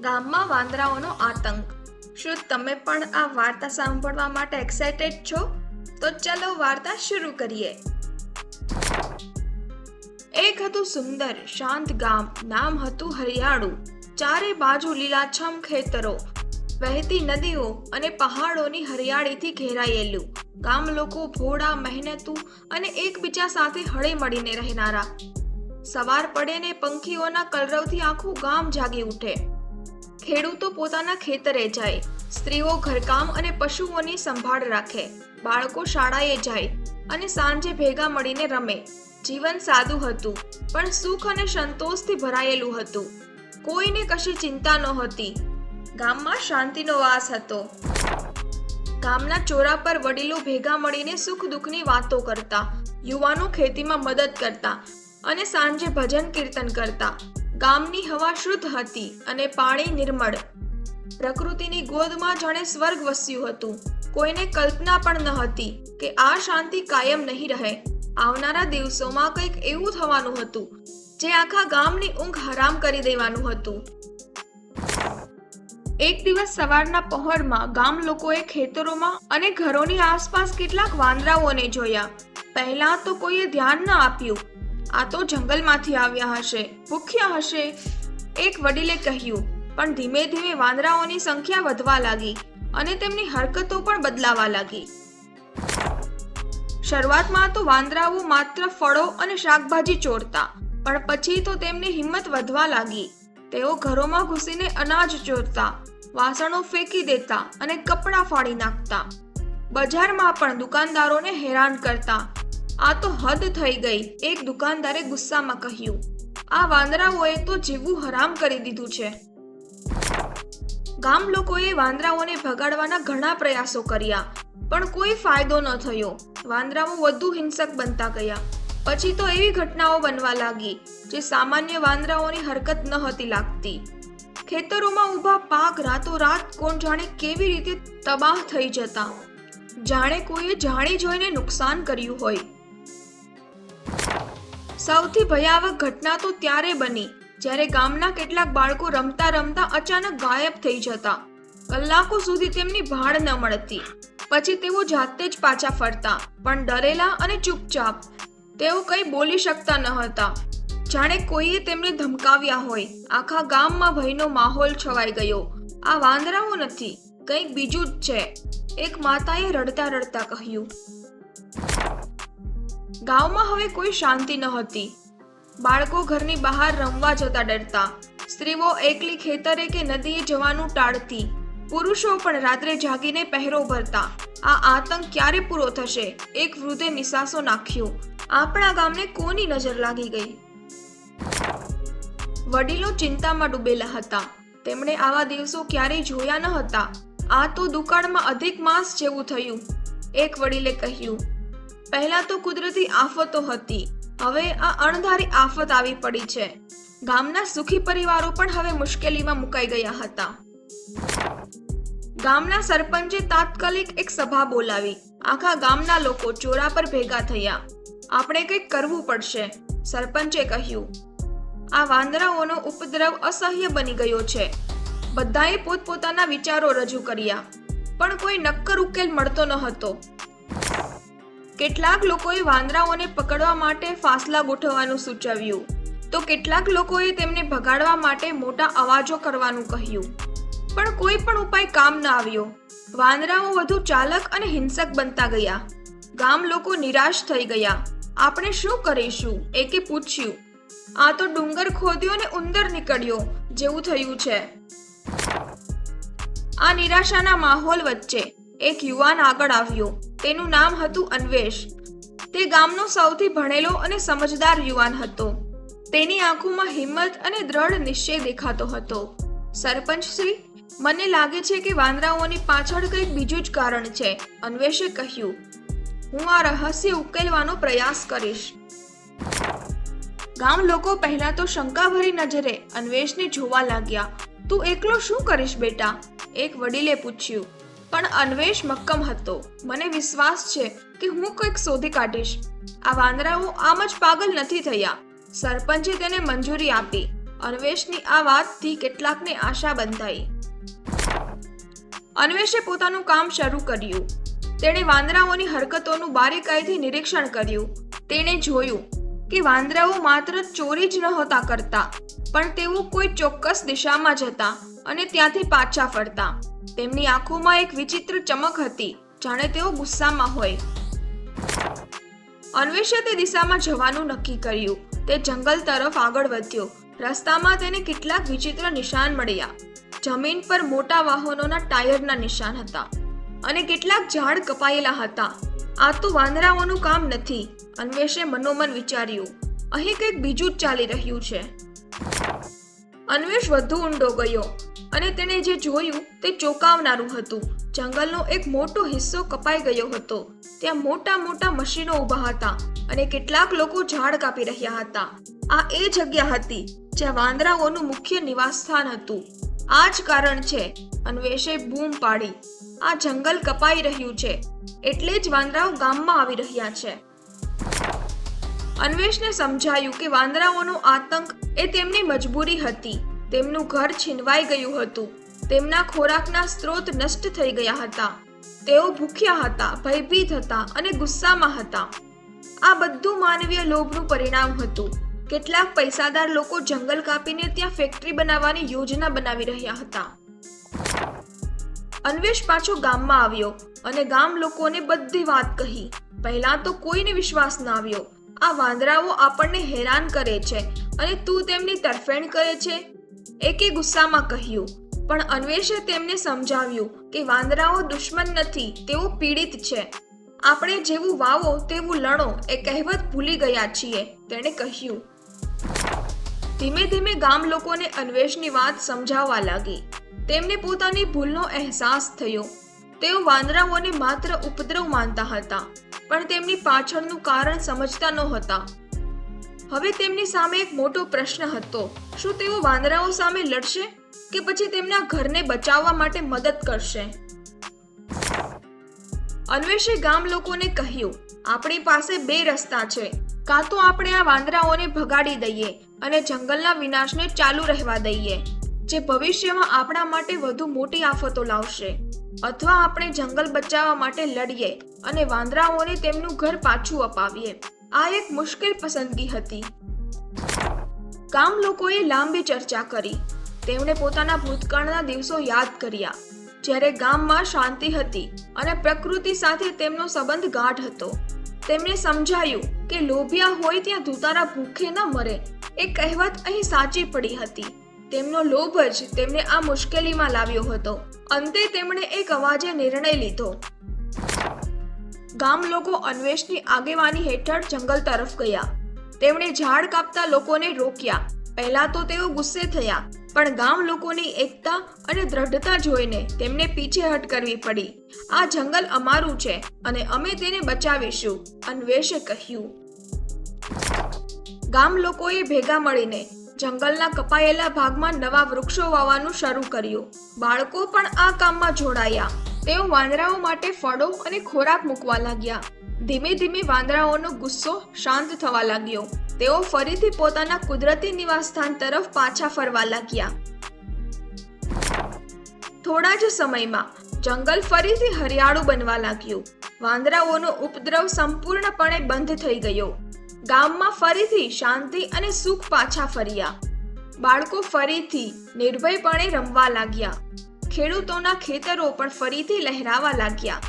ગામમાં વાંદરાઓનો આતંક. શું તમે પણ આ વાર્તા સાંભળવા માટે એક્સાઇટેડ છો? તો ચલો વાર્તા શરૂ કરીએ. એક હતું સુંદર શાંત ગામ. નામ હતું હરિયાળું. ચારે બાજુ લીલાછમ ખેતરો, વહેતી નદીઓ અને પહાડોની હરિયાળીથી ઘેરાયેલું. ગામ લોકો ભોળા, મહેનતુ અને એકબીજા સાથે હળી મળીને રહેનારા. સવાર પડે ને પંખીઓના કલરવથી આખું ગામ જાગી ઉઠે. ખેડૂતો પોતાના ખેતરે જાય, સ્ત્રીઓ ઘરકામ અને પશુઓની સંભાળ રાખે, બાળકો શાળાએ જાય અને સાંજે ભેગા મળીને રમે. જીવન સાદું હતું, પણ સુખ અને સંતોષથી ભરાયેલું હતું. કોઈને કશી ચિંતા નહોતી. ગામમાં શાંતિનો વાસ હતો. ગામના ચોરા પર વડીલો ભેગા મળીને સુખ દુઃખની વાતો કરતા, યુવાનો ખેતીમાં મદદ કરતા અને સાંજે ભજન કીર્તન કરતા. ગામની હવા શુદ્ધ હતી અને પાણી નિર્મળ. પ્રકૃતિની ગોદમાં જાણે સ્વર્ગ વસ્યું હતું. કોઈને કલ્પના પણ ન હતી કે આ શાંતિ કાયમ નહીં રહે. આવનારા દિવસોમાં કંઈક એવું થવાનું હતું જે આખા ગામની ઊંઘ હરામ કરી દેવાનું હતું. એક દિવસ સવારના પહોરમાં ગામ લોકોએ ખેતરોમાં અને ઘરોની આસપાસ કેટલાક વાંદરાઓને જોયા. પહેલા તો કોઈએ ધ્યાન ન આપ્યું. આ તો જંગલમાંથી આવ્યા હશે, ભૂખ્યા હશે, એક વડીલે કહ્યું. પણ ધીમે ધીમે વાંદરાઓની સંખ્યા વધવા લાગી અને તેમની હરકતો પણ બદલાવા લાગી. શરૂઆતમાં તો વાંદરાઓ માત્ર ફળો અને શાકભાજી ચોરતા, પણ પછી તો તેમની હિંમત વધવા લાગી. તેઓ ઘરોમાં ઘૂસીને અનાજ ચોરતા, વાસણો ફેંકી દેતા અને કપડાં ફાડી નાખતા. બજારમાં પણ દુકાનદારોને હેરાન કરતા. આ તો હદ થઈ ગઈ, એક દુકાનદારે ગુસ્સામાં કહ્યું. આ વાંદરાઓએ તો જીવવું હરામ કરી દીધું છે. ગામ લોકોએ વાંદરાઓને ભગાડવાના ઘણા પ્રયાસો કર્યા, પણ કોઈ ફાયદો ન થયો. વાંદરાઓ વધુ હિંસક બનતા ગયા. પછી તો એવી ઘટનાઓ બનવા લાગી જે સામાન્ય વાંદરાઓની હરકત ન હતી લાગતી. ખેતરોમાં ઊભા પાક રાતોરાત કોણ જાણે કેવી રીતે તબાહ થઈ જતા, જાણે કોઈએ જાણી જોઈને નુકસાન કર્યું હોય. સૌથી ભયાવહ ઘટના તો ત્યારે બની જ્યારે ગામના કેટલાક બાળકો રમતા રમતા અચાનક ગાયબ થઈ જતા. કલાકો સુધી તેમની ભાળ ન મળતી. પછી તેઓ જાતે જ પાછા ફરતા, પણ ડરેલા અને ચૂપચાપ. તેઓ કંઈ બોલી શકતા ન હતા, જાણે કોઈએ તેમને ધમકાવ્યા હોય. આખા ગામમાં ભયનો માહોલ છવાઈ ગયો. આ વાંદરાઓ નથી, કંઈક બીજું જ છે, એક માતાએ રડતા રડતા કહ્યું. ગામમાં હવે કોઈ શાંતિ ન હતી. બાળકો ઘરની બહાર રમવા જતા ડરતા. સ્ત્રીઓ એકલી ખેતરે કે નદીએ જવાનું ટાળતી. પુરુષો પણ રાત્રે જાગીને પહેરો ભરતા. આ આતંક ક્યારે પૂરો થશે? એક વૃદ્ધે નિસાસો નાખ્યો. આપણા ગામને કોની નજર લાગી ગઈ? વડીલો ચિંતામાં ડૂબેલા હતા. તેમણે આવા દિવસો ક્યારેય જોયા ન હતા. આ તો દુકાળમાં અધિક માસ જેવું થયું. એક વડીલે કહ્યું. પહેલા તો કુદરતી આફતો હતી, હવે આ અણધારી આફત આવી પડી છે. ગામના સુખી પરિવારો પણ હવે મુશ્કેલીમાં મુકાઈ ગયા હતા. ગામના સરપંચે તાત્કાલિક એક સભા બોલાવી. આખા ગામના લોકો ચોરા પર ભેગા થયા. આપણે કંઈક કરવું પડશે, સરપંચે કહ્યું. આ વાંદરાઓનો ઉપદ્રવ અસહ્ય બની ગયો છે. બધાએ પોતપોતાના વિચારો રજૂ કર્યા, પણ કોઈ નક્કર ઉકેલ મળતો ન હતો. કેટલાક લોકોએ વાંદરાઓને પકડવા માટે ફાંસલા ગોઠવવાનું સૂચવ્યું, તો કેટલાક લોકોએ તેમને ભગાડવા માટે મોટા અવાજો કરવાનું કહ્યું. પણ કોઈ પણ ઉપાય કામ ન આવ્યો. વાંદરાઓ વધુ ચાલક અને હિંસક બનતા ગયા. ગામ લોકો નિરાશ થઈ ગયા. આપણે શું કરીશું? એકે પૂછ્યું. આ તો ડુંગર ખોદ્યો ને ઉંદર નીકળ્યો જેવું થયું છે. આ નિરાશાના માહોલ વચ્ચે એક યુવાન આગળ આવ્યો. તેનું નામ હતું અન્વેષ. તે ગામનો સૌથી ભણેલો અને સમજદાર યુવાન હતો. તેની આંખોમાં હિંમત અને દ્રઢ નિશ્ચય દેખાતો હતો. સરપંચ શ્રી, મને લાગે છે કે વાંદરાઓની પાછળ કંઈક બીજું જ કારણ છે, અન્વેષે કહ્યું. હું આ રહસ્ય ઉકેલવાનો પ્રયાસ કરીશ. ગામ લોકો પહેલા તો શંકાભરી નજરે અન્વેષને જોવા લાગ્યા. તું એકલો શું કરીશ બેટા? એક વડીલે પૂછ્યું. પણ અન્વેષ મક્કમ હતો. મને વિશ્વાસ છે કે હું કંઈક શોધી કાઢીશ. આ વાંદરાઓ આમ જ પાગલ નથી થયા. સરપંચે તેને મંજૂરી આપી. અન્વેષની આ વાતથી કેટલાકને આશા બંધાઈ. અન્વેષે પોતાનું કામ શરૂ કર્યું. તેણે વાંદરાઓની હરકતોનું બારીકાઈથી નિરીક્ષણ કર્યું. તેણે જોયું કે વાંદરાઓ માત્ર ચોરી જ નહોતા કરતા, પણ તેઓ કોઈ ચોક્કસ દિશામાં જતા અને ત્યાંથી પાછા ફરતા. તેમની આંખોમાં એક વિચિત્ર ચમક હતી, જાણે તેઓ ગુસ્સામાં હોય. અન્વેષે તે દિશામાં જવાનું નક્કી કર્યું. તે જંગલ તરફ આગળ વધ્યો. રસ્તામાં તેને કેટલાક વિચિત્ર નિશાન મળ્યા. જમીન પર મોટા વાહનોના ટાયરના નિશાન હતા અને કેટલાક ઝાડ કપાયેલા હતા. આ તો વાંદરાઓનું કામ નથી, અન્વેષે મનોમન વિચાર્યું. અહીં કંઈક બીજું જ ચાલી રહ્યું છે. અન્વેષ વધુ ઊંડો ગયો અને તેણે જે જોયું તે ચોંકાવનારું હતું. જંગલનો એક મોટો હિસ્સો કપાઈ ગયો હતો. ત્યાં મોટા મોટા મશીનો ઊભા હતા અને કેટલાક લોકો ઝાડ કાપી રહ્યા હતા. આ એ જગ્યા હતી જ્યાં વાંદરાઓનું મુખ્ય નિવાસસ્થાન હતું. આ જ કારણ છે, અન્વેષે બૂમ પાડી. આ જંગલ કપાઈ રહ્યું છે, એટલે જ વાંદરાઓ ગામમાં આવી રહ્યા છે. અન્વેષને સમજાયું કે વાંદરાઓનો આતંક એ તેમની મજબૂરી હતી. તેમનું ઘર છીનવાઈ ગયું હતું. તેમના ખોરાકના સ્ત્રોત નષ્ટ થઈ ગયા હતા. તેઓ ભૂખ્યા હતા, ભયભીત હતા અને ગુસ્સામાં હતા. આ બધું માનવીય લોભનું પરિણામ હતું. કેટલાક પૈસાદાર લોકો જંગલ કાપીને ત્યાં ફેક્ટરી બનાવવાની યોજના બનાવી રહ્યા હતા. અન્વેષ પાછો ગામમાં આવ્યો અને ગામ લોકોને બધી વાત કહી. પહેલા તો કોઈને વિશ્વાસ ન આવ્યો. આ વાંદરાઓ આપણને હેરાન કરે છે અને તું તેમની તરફેણ કરે છે, એકે ગુસ્સામાં કહ્યું. પણ અન્વેષે તેમને સમજાવ્યું કે વાંદરાઓ દુશ્મન નથી, તેઓ પીડિત છે. આપણે જેવું વાવો તેવું લણો એ કહેવત ભૂલી ગયા છીએ, તેણે કહ્યું. ધીમે ધીમે ગામ લોકોને અન્વેષની વાત સમજાવવા લાગી. તેમને પોતાની ભૂલનો અહેસાસ થયો. તેઓ વાંદરાઓને માત્ર ઉપદ્રવ માનતા હતા, પણ તેમની પાછળનું કારણ સમજતા નહોતા. હવે તેમની સામે એક મોટો પ્રશ્ન હતો. શું તેઓ વાંદરાઓ સામે લડશે કે પછી તેમના ઘરને બચાવવા માટે મદદ કરશે? અન્વેષે ગામ લોકોને કહ્યું, આપણી પાસે બે રસ્તા છે. કાં તો આપણે આ વાંદરાઓને ભગાડી દઈએ અને જંગલના વિનાશને ચાલુ રહેવા દઈએ, જે ભવિષ્યમાં આપણા માટે વધુ મોટી આફતો લાવશે, અથવા આપણે જંગલ બચાવવા માટે લડીએ અને વાંદરાઓને તેમનું ઘર પાછું અપાવીએ. આ એક મુશ્કેલ પસંદગી હતી. ગામ લોકોએ લાંબી ચર્ચા કરી. તેમણે પોતાના ભૂતકાળના દિવસો યાદ કર્યા, જ્યારે ગામમાં શાંતિ હતી અને પ્રકૃતિ સાથે તેમનો સંબંધ ગાઢ હતો. તેમને સમજાયું કે લોભિયા હોય ત્યાં ધુતારા ભૂખે ન મરે એ કહેવત અહીં સાચી પડી હતી. તેમનો લોભ જ તેમને આ મુશ્કેલીમાં લાવ્યો હતો. અંતે તેમણે એક અવાજે નિર્ણય લીધો. ગામ લોકો અન્વેષની આગેવાની હેઠળ જંગલ તરફ ગયા. તેમણે ઝાડ કાપતા લોકોને રોક્યા. પહેલા તો તેઓ ગુસ્સે થયા, પણ ગામ લોકોની એકતા અને દ્રઢતા જોઈને તેમને પીછેહટ કરવી પડી. આ જંગલ અમારું છે અને અમે તેને બચાવીશું, અન્વેષે કહ્યું. ગામ લોકોએ ભેગા મળીને જંગલના કપાયેલા ભાગમાં નવા વૃક્ષો વાવવાનું શરૂ કર્યું. બાળકો પણ આ કામમાં જોડાયા. તેઓ વાંદરાઓ માટે ફળો અને ખોરાક મૂકવા લાગ્યા. ધીમે ધીમે વાંદરાઓનો ગુસ્સો શાંત થવા લાગ્યો. તેઓ ફરીથી પોતાના કુદરતી નિવાસસ્થાન તરફ પાછા ફરવા લાગ્યા. થોડા જ સમયમાં જંગલ ફરીથી હરિયાળું બનવા લાગ્યું. વાંદરાઓનો ઉપદ્રવ સંપૂર્ણપણે બંધ થઈ ગયો. ગામમાં ફરીથી શાંતિ અને સુખ પાછા ફર્યા. બાળકો ફરીથી નિર્ભયપણે રમવા લાગ્યા. ખેડૂતોના ખેતરો પણ ફરીથી લહેરાવા લાગ્યા.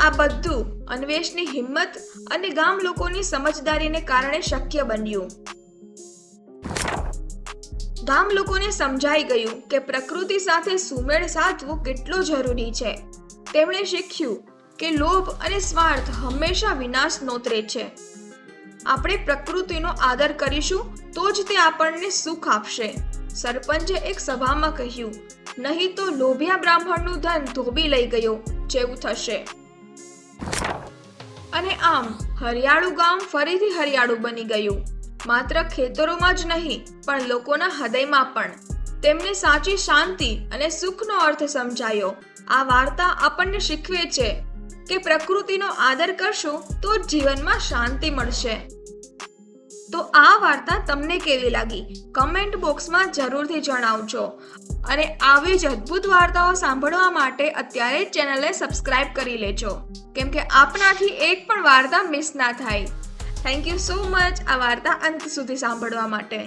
આ બધું અન્વેષની હિંમત અને ગામ લોકોની સમજદારીને કારણે શક્ય બન્યું. ગામ લોકોને સમજાઈ ગયું કે પ્રકૃતિ સાથે સુમેળ સાધવો કેટલો જરૂરી છે. તેમણે શીખ્યું કે લોભ અને સ્વાર્થ હંમેશા વિનાશ નોતરે છે. આપણે પ્રકૃતિનો આદર કરીશું તો જ તે આપણને સુખ આપશે. સરપંચે એક સભામાં કહ્યું, નહીં તો લોભિયા બ્રાહ્મણનું ધન ધોબી લઈ ગયો જેવું થશે. અને આમ હરિયાળું ગામ ફરીથી હરિયાળું બની ગયું. માત્ર ખેતરોમાં જ નહીં, પણ લોકોના હૃદયમાં પણ. તેમને સાચી શાંતિ અને સુખનો અર્થ સમજાયો. આ વાર્તા આપણને શીખવે છે કે પ્રકૃતિનો આદર કરશું તો જીવનમાં શાંતિ મળશે. તો આ વાર્તા તમને કેવી લાગી કમેન્ટ બોક્સમાં જરૂરથી જણાવજો અને આવી જ અદ્ભુત વાર્તાઓ સાંભળવા માટે અત્યારે જ ચેનલને સબસ્ક્રાઇબ કરી લેજો કેમ કે આપણાથી એક પણ વાર્તા મિસ ના થાય. થેન્ક યુ સો મચ આ વાર્તા અંત સુધી સાંભળવા માટે.